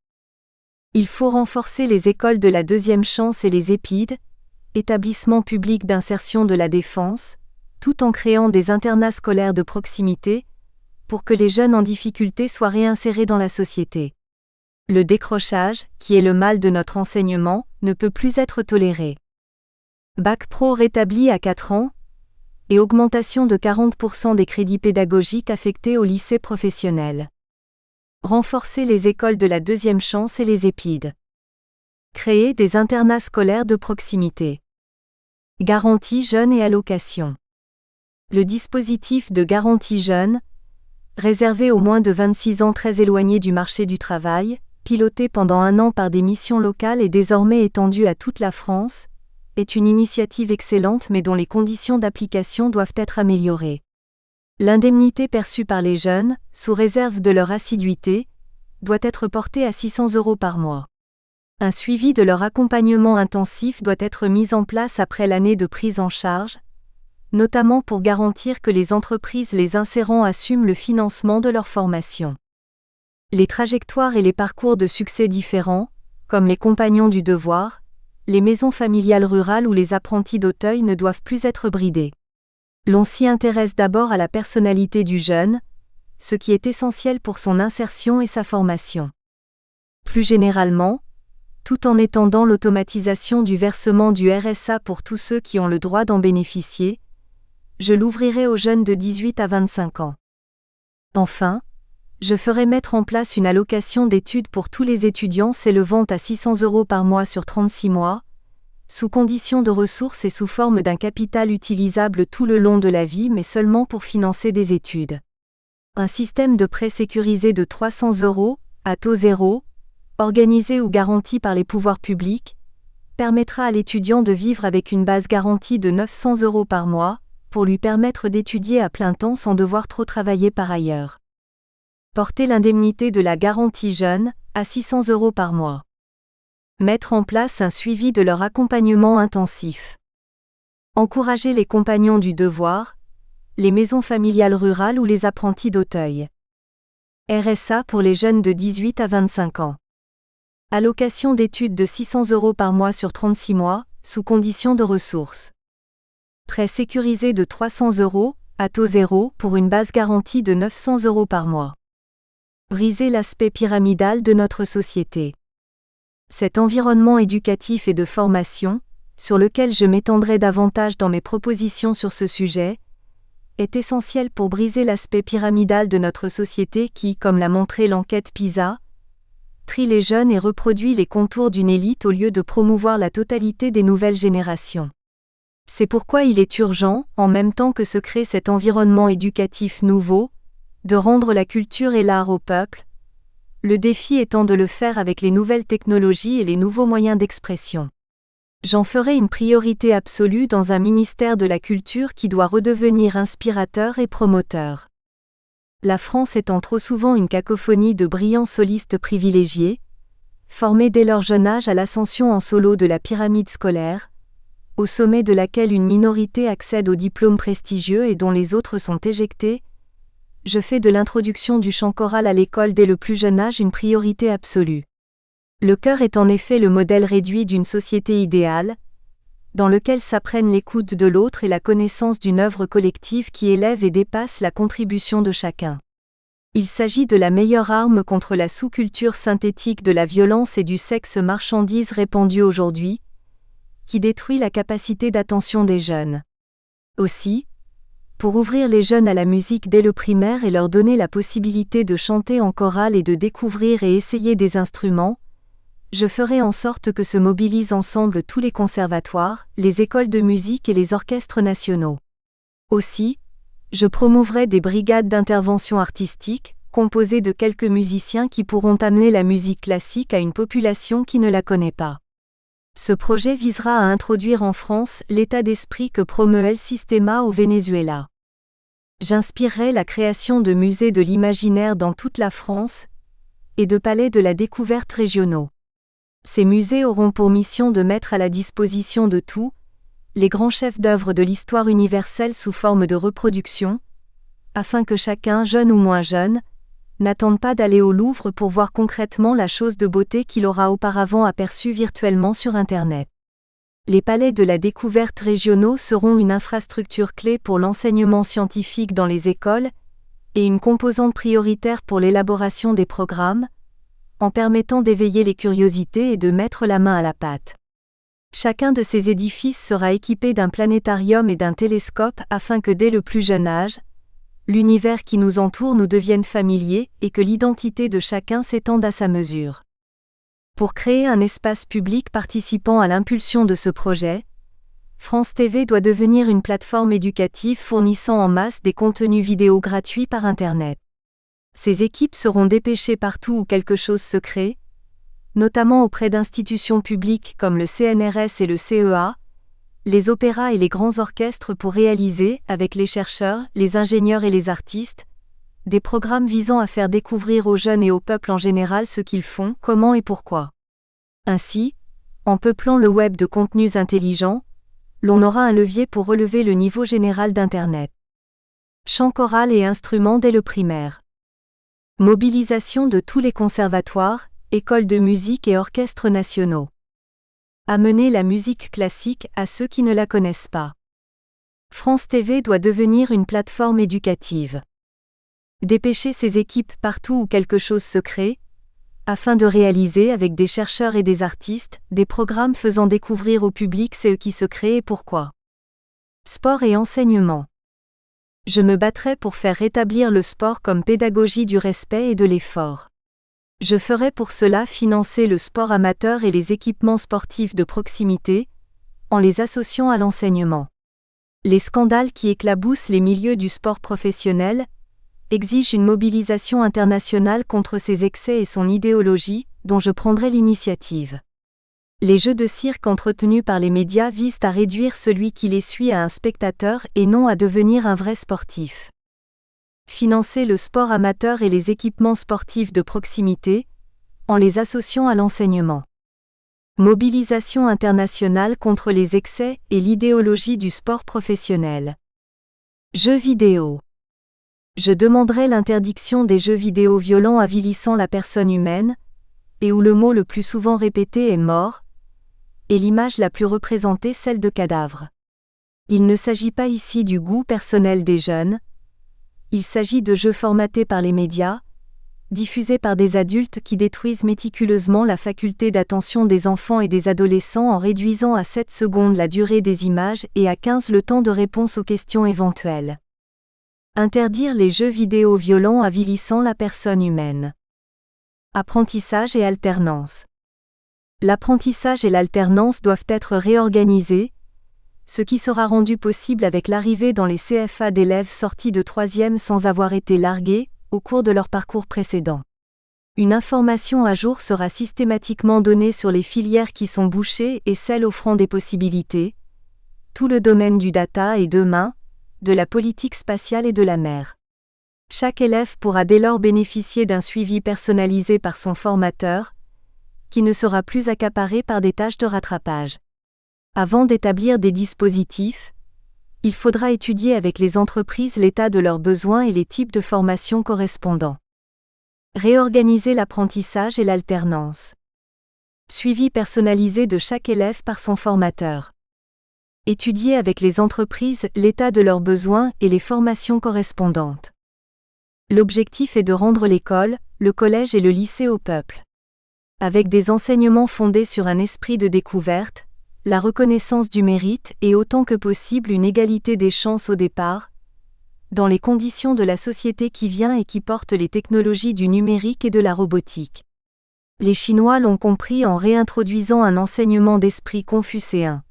Il faut renforcer les écoles de la deuxième chance et les EPID, établissements publics d'insertion de la défense, tout en créant des internats scolaires de proximité, pour que les jeunes en difficulté soient réinsérés dans la société. Le décrochage, qui est le mal de notre enseignement, ne peut plus être toléré. Bac pro rétabli à 4 ans, et augmentation de 40% des crédits pédagogiques affectés au lycée professionnel. Renforcer les écoles de la deuxième chance et les EPID. Créer des internats scolaires de proximité. Garantie jeunes et allocation. Le dispositif de garantie jeunes, réservé aux moins de 26 ans très éloignés du marché du travail, piloté pendant 1 an par des missions locales et désormais étendu à toute la France, est une initiative excellente mais dont les conditions d'application doivent être améliorées. L'indemnité perçue par les jeunes, sous réserve de leur assiduité, doit être portée à 600 € par mois. Un suivi de leur accompagnement intensif doit être mis en place après l'année de prise en charge, notamment pour garantir que les entreprises les insérant assument le financement de leur formation. Les trajectoires et les parcours de succès différents, comme les compagnons du devoir, les maisons familiales rurales ou les apprentis d'Auteuil ne doivent plus être bridés. L'on s'y intéresse d'abord à la personnalité du jeune, ce qui est essentiel pour son insertion et sa formation. Plus généralement, tout en étendant l'automatisation du versement du RSA pour tous ceux qui ont le droit d'en bénéficier, je l'ouvrirai aux jeunes de 18 à 25 ans. Enfin, je ferai mettre en place une allocation d'études pour tous les étudiants s'élevant à 600 € par mois sur 36 mois, sous condition de ressources et sous forme d'un capital utilisable tout le long de la vie mais seulement pour financer des études. Un système de prêt sécurisé de 300 € à taux zéro, organisé ou garanti par les pouvoirs publics, permettra à l'étudiant de vivre avec une base garantie de 900 € par mois, pour lui permettre d'étudier à plein temps sans devoir trop travailler par ailleurs. Porter l'indemnité de la garantie jeune à 600 € par mois. Mettre en place un suivi de leur accompagnement intensif. Encourager les compagnons du devoir, les maisons familiales rurales ou les apprentis d'Auteuil. RSA pour les jeunes de 18 à 25 ans. Allocation d'études de 600 € par mois sur 36 mois, sous condition de ressources. Prêt sécurisé de 300 € à taux zéro pour une base garantie de 900 € par mois. Briser l'aspect pyramidal de notre société. Cet environnement éducatif et de formation, sur lequel je m'étendrai davantage dans mes propositions sur ce sujet, est essentiel pour briser l'aspect pyramidal de notre société qui, comme l'a montré l'enquête PISA, trie les jeunes et reproduit les contours d'une élite au lieu de promouvoir la totalité des nouvelles générations. C'est pourquoi il est urgent, en même temps que se crée cet environnement éducatif nouveau, de rendre la culture et l'art au peuple, le défi étant de le faire avec les nouvelles technologies et les nouveaux moyens d'expression. J'en ferai une priorité absolue dans un ministère de la culture qui doit redevenir inspirateur et promoteur. La France étant trop souvent une cacophonie de brillants solistes privilégiés, formés dès leur jeune âge à l'ascension en solo de la pyramide scolaire, au sommet de laquelle une minorité accède aux diplômes prestigieux et dont les autres sont éjectés, je fais de l'introduction du chant choral à l'école dès le plus jeune âge une priorité absolue. Le chœur est en effet le modèle réduit d'une société idéale, dans lequel s'apprennent l'écoute de l'autre et la connaissance d'une œuvre collective qui élève et dépasse la contribution de chacun. Il s'agit de la meilleure arme contre la sous-culture synthétique de la violence et du sexe marchandise répandue aujourd'hui, qui détruit la capacité d'attention des jeunes. Aussi, pour ouvrir les jeunes à la musique dès le primaire et leur donner la possibilité de chanter en chorale et de découvrir et essayer des instruments, je ferai en sorte que se mobilisent ensemble tous les conservatoires, les écoles de musique et les orchestres nationaux. Aussi, je promouvrai des brigades d'intervention artistique, composées de quelques musiciens qui pourront amener la musique classique à une population qui ne la connaît pas. Ce projet visera à introduire en France l'état d'esprit que promeut El Sistema au Venezuela. J'inspirerai la création de musées de l'imaginaire dans toute la France et de palais de la découverte régionaux. Ces musées auront pour mission de mettre à la disposition de tous les grands chefs-d'œuvre de l'histoire universelle sous forme de reproduction, afin que chacun, jeune ou moins jeune, n'attende pas d'aller au Louvre pour voir concrètement la chose de beauté qu'il aura auparavant aperçue virtuellement sur Internet. Les palais de la découverte régionaux seront une infrastructure clé pour l'enseignement scientifique dans les écoles et une composante prioritaire pour l'élaboration des programmes, en permettant d'éveiller les curiosités et de mettre la main à la pâte. Chacun de ces édifices sera équipé d'un planétarium et d'un télescope afin que dès le plus jeune âge, l'univers qui nous entoure nous devienne familier et que l'identité de chacun s'étende à sa mesure. Pour créer un espace public participant à l'impulsion de ce projet, France TV doit devenir une plateforme éducative fournissant en masse des contenus vidéo gratuits par Internet. Ces équipes seront dépêchées partout où quelque chose se crée, notamment auprès d'institutions publiques comme le CNRS et le CEA, les opéras et les grands orchestres pour réaliser, avec les chercheurs, les ingénieurs et les artistes, des programmes visant à faire découvrir aux jeunes et au peuple en général ce qu'ils font, comment et pourquoi. Ainsi, en peuplant le web de contenus intelligents, l'on aura un levier pour relever le niveau général d'Internet. Chant choral et instruments dès le primaire. Mobilisation de tous les conservatoires, écoles de musique et orchestres nationaux. Amener la musique classique à ceux qui ne la connaissent pas. France TV doit devenir une plateforme éducative. Dépêcher ses équipes partout où quelque chose se crée, afin de réaliser avec des chercheurs et des artistes, des programmes faisant découvrir au public ce qui se crée et pourquoi. Sport et enseignement. Je me battrai pour faire rétablir le sport comme pédagogie du respect et de l'effort. Je ferai pour cela financer le sport amateur et les équipements sportifs de proximité, en les associant à l'enseignement. Les scandales qui éclaboussent les milieux du sport professionnel exigent une mobilisation internationale contre ses excès et son idéologie, dont je prendrai l'initiative. Les jeux de cirque entretenus par les médias visent à réduire celui qui les suit à un spectateur et non à devenir un vrai sportif. Financer le sport amateur et les équipements sportifs de proximité, en les associant à l'enseignement. Mobilisation internationale contre les excès et l'idéologie du sport professionnel. Jeux vidéo. Je demanderai l'interdiction des jeux vidéo violents avilissant la personne humaine, et où le mot le plus souvent répété est mort, et l'image la plus représentée celle de cadavre. Il ne s'agit pas ici du goût personnel des jeunes, il s'agit de jeux formatés par les médias, diffusés par des adultes qui détruisent méticuleusement la faculté d'attention des enfants et des adolescents en réduisant à 7 secondes la durée des images et à 15 le temps de réponse aux questions éventuelles. Interdire les jeux vidéo violents avilissant la personne humaine. Apprentissage et alternance. L'apprentissage et l'alternance doivent être réorganisés, ce qui sera rendu possible avec l'arrivée dans les CFA d'élèves sortis de 3e sans avoir été largués, au cours de leur parcours précédent. Une information à jour sera systématiquement donnée sur les filières qui sont bouchées et celles offrant des possibilités, tout le domaine du data et demain, de la politique spatiale et de la mer. Chaque élève pourra dès lors bénéficier d'un suivi personnalisé par son formateur, qui ne sera plus accaparé par des tâches de rattrapage. Avant d'établir des dispositifs, il faudra étudier avec les entreprises l'état de leurs besoins et les types de formation correspondants. Réorganiser l'apprentissage et l'alternance. Suivi personnalisé de chaque élève par son formateur. Étudier avec les entreprises l'état de leurs besoins et les formations correspondantes. L'objectif est de rendre l'école, le collège et le lycée au peuple. Avec des enseignements fondés sur un esprit de découverte, la reconnaissance du mérite et autant que possible une égalité des chances au départ, dans les conditions de la société qui vient et qui porte les technologies du numérique et de la robotique. Les Chinois l'ont compris en réintroduisant un enseignement d'esprit confucéen.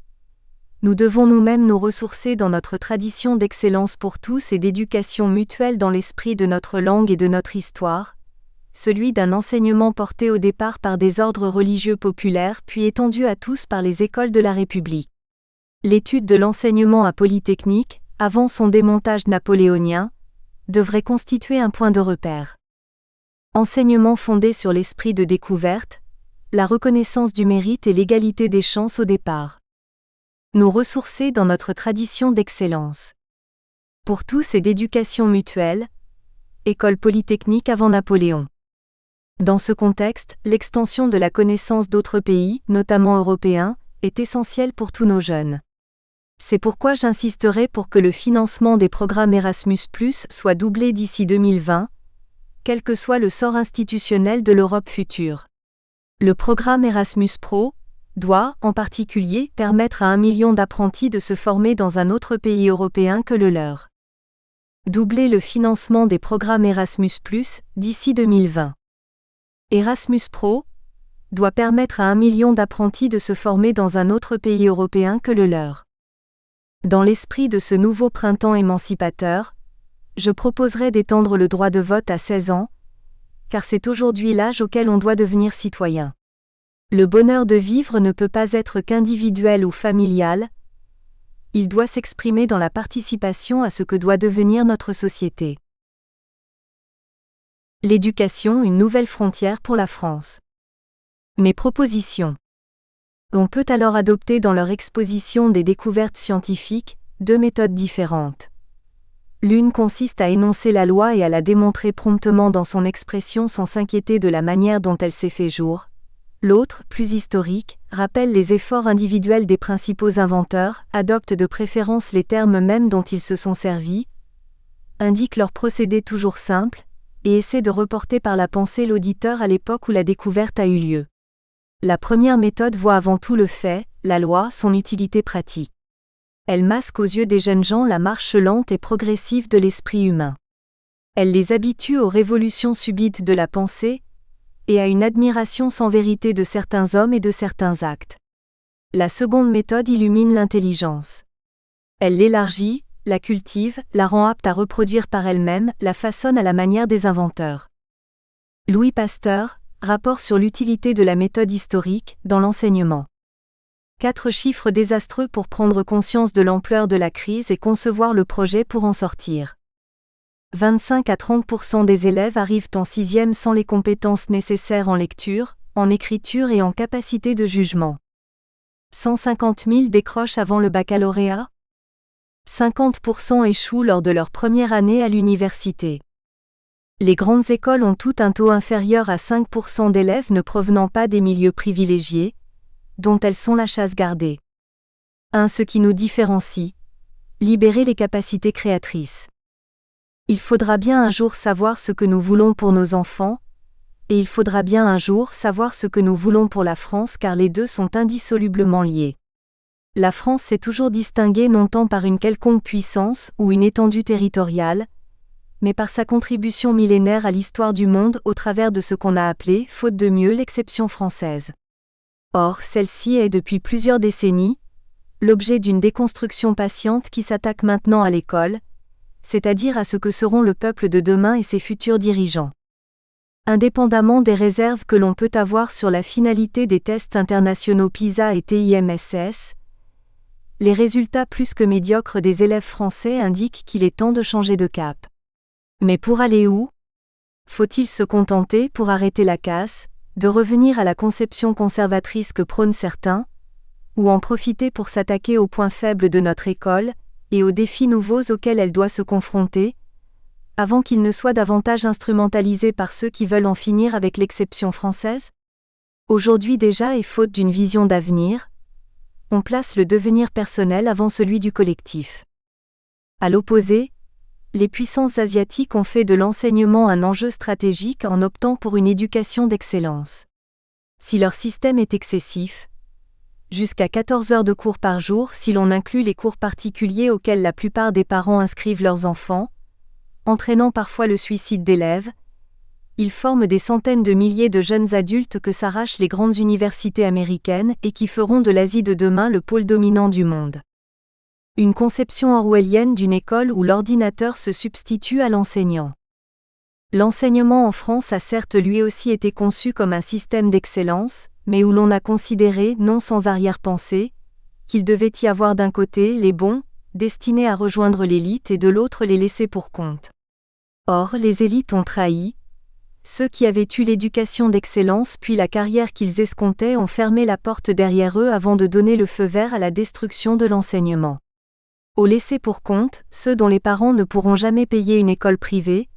Nous devons nous-mêmes nous ressourcer dans notre tradition d'excellence pour tous et d'éducation mutuelle dans l'esprit de notre langue et de notre histoire, celui d'un enseignement porté au départ par des ordres religieux populaires puis étendu à tous par les écoles de la République. L'étude de l'enseignement à Polytechnique, avant son démontage napoléonien, devrait constituer un point de repère. Enseignement fondé sur l'esprit de découverte, la reconnaissance du mérite et l'égalité des chances au départ. Nous ressourcer dans notre tradition d'excellence. Pour tous et d'éducation mutuelle, école polytechnique avant Napoléon. Dans ce contexte, l'extension de la connaissance d'autres pays, notamment européens, est essentielle pour tous nos jeunes. C'est pourquoi j'insisterai pour que le financement des programmes Erasmus+ soit doublé d'ici 2020, quel que soit le sort institutionnel de l'Europe future. Le programme Erasmus Pro doit, en particulier, permettre à 1 million d'apprentis de se former dans un autre pays européen que le leur. Doubler le financement des programmes Erasmus+, d'ici 2020. Erasmus Pro doit permettre à 1 million d'apprentis de se former dans un autre pays européen que le leur. Dans l'esprit de ce nouveau printemps émancipateur, je proposerai d'étendre le droit de vote à 16 ans, car c'est aujourd'hui l'âge auquel on doit devenir citoyen. Le bonheur de vivre ne peut pas être qu'individuel ou familial, Il doit s'exprimer dans la participation à ce que doit devenir notre société. L'éducation, une nouvelle frontière pour la France. Mes propositions. On peut alors adopter dans leur exposition des découvertes scientifiques, deux méthodes différentes. L'une consiste à énoncer la loi et à la démontrer promptement dans son expression sans s'inquiéter de la manière dont elle s'est fait jour. L'autre, plus historique, rappelle les efforts individuels des principaux inventeurs, adopte de préférence les termes mêmes dont ils se sont servis, indique leur procédé toujours simple, et essaie de reporter par la pensée l'auditeur à l'époque où la découverte a eu lieu. La première méthode voit avant tout le fait, la loi, son utilité pratique. Elle masque aux yeux des jeunes gens la marche lente et progressive de l'esprit humain. Elle les habitue aux révolutions subites de la pensée, et à une admiration sans vérité de certains hommes et de certains actes. La seconde méthode illumine l'intelligence. Elle l'élargit, la cultive, la rend apte à reproduire par elle-même, la façonne à la manière des inventeurs. Louis Pasteur, rapport sur l'utilité de la méthode historique dans l'enseignement. 4 chiffres désastreux pour prendre conscience de l'ampleur de la crise et concevoir le projet pour en sortir. 25 à 30% des élèves arrivent en 6e sans les compétences nécessaires en lecture, en écriture et en capacité de jugement. 150 000 décrochent avant le baccalauréat. 50% échouent lors de leur première année à l'université. Les grandes écoles ont toutes un taux inférieur à 5% d'élèves ne provenant pas des milieux privilégiés, dont elles sont la chasse gardée. Ce qui nous différencie. Libérer les capacités créatrices. Il faudra bien un jour savoir ce que nous voulons pour nos enfants, et il faudra bien un jour savoir ce que nous voulons pour la France car les deux sont indissolublement liés. La France s'est toujours distinguée non tant par une quelconque puissance ou une étendue territoriale, mais par sa contribution millénaire à l'histoire du monde au travers de ce qu'on a appelé, faute de mieux, l'exception française. Or, celle-ci est depuis plusieurs décennies l'objet d'une déconstruction patiente qui s'attaque maintenant à l'école, c'est-à-dire à ce que seront le peuple de demain et ses futurs dirigeants. Indépendamment des réserves que l'on peut avoir sur la finalité des tests internationaux PISA et TIMSS, les résultats plus que médiocres des élèves français indiquent qu'il est temps de changer de cap. Mais pour aller où ? Faut-il se contenter, pour arrêter la casse, de revenir à la conception conservatrice que prônent certains, ou en profiter pour s'attaquer aux points faibles de notre école, et aux défis nouveaux auxquels elle doit se confronter, avant qu'ils ne soient davantage instrumentalisés par ceux qui veulent en finir avec l'exception française ? Aujourd'hui déjà et faute d'une vision d'avenir, on place le devenir personnel avant celui du collectif. À l'opposé, les puissances asiatiques ont fait de l'enseignement un enjeu stratégique en optant pour une éducation d'excellence. Si leur système est excessif, jusqu'à 14 heures de cours par jour si l'on inclut les cours particuliers auxquels la plupart des parents inscrivent leurs enfants, entraînant parfois le suicide d'élèves, ils forment des centaines de milliers de jeunes adultes que s'arrachent les grandes universités américaines et qui feront de l'Asie de demain le pôle dominant du monde. Une conception orwellienne d'une école où l'ordinateur se substitue à l'enseignant. L'enseignement en France a certes lui aussi été conçu comme un système d'excellence, mais où l'on a considéré, non sans arrière-pensée, qu'il devait y avoir d'un côté les bons, destinés à rejoindre l'élite et de l'autre les laissés pour compte. Or, les élites ont trahi. Ceux qui avaient eu l'éducation d'excellence puis la carrière qu'ils escomptaient ont fermé la porte derrière eux avant de donner le feu vert à la destruction de l'enseignement. Aux laissés pour compte, ceux dont les parents ne pourront jamais payer une école privée,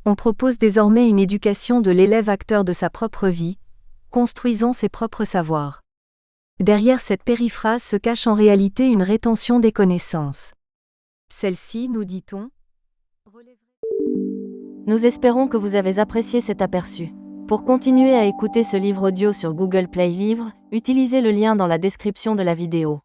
on propose désormais une éducation de l'élève acteur de sa propre vie, construisant ses propres savoirs. Derrière cette périphrase se cache en réalité une rétention des connaissances. Celle-ci, nous dit-on, Nous espérons que vous avez apprécié cet aperçu. Pour continuer à écouter ce livre audio sur Google Play Livres, utilisez le lien dans la description de la vidéo.